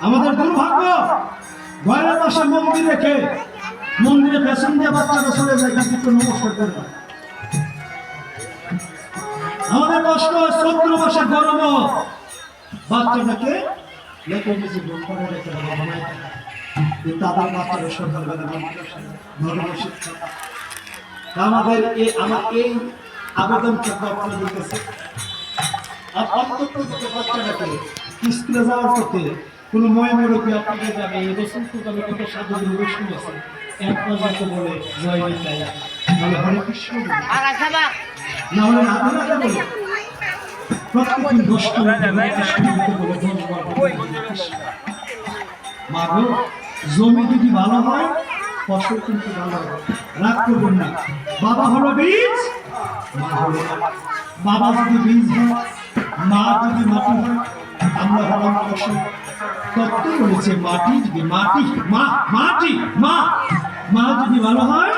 আমাদের দুর্ভাগ্য ঘরের পাশে মন্দির রেখে মন্দিরে পেছন দিয়ে বাচ্চারা চলে যায় কিন্তু নমস্কার করে না। আমাদের কষ্ট চৈত্র মাসের গরম বাচ্চাটাকে লেখে নিচে ঘুম করে রেখে বানায় তাদের বাচ্চারা সকালবেলা ধর্ম শিক্ষা আমাদের আমার এই আবেদনটা আপনাদের কাছে আর অন্তত বাচ্চাটাকে স্কুলে যাওয়ার পথে কোনো ময়মূরকে আপনাদের যাবে এবছর তো আমি কত সাধু বৈষ্ণব আছে এক পর্যন্ত বলে জয় নিতাই নাহলে হরে কৃষ্ণ না হলে রাধা রাধা বলে প্রত্যেকদিন 10 টা বলে মা গো জমি যদি ভালো হয় ফসল কিন্তু ভালো হবে রাগ করবেন না বাবা হলো বীজ মা হলো বাবা যদি বীজ হয় মা যদি মাটি হয় আমরা হলাম ফসল তত্ত্ব বলেছে মাটি যদি মাটি মা মাটি মা মা যদি ভালো হয়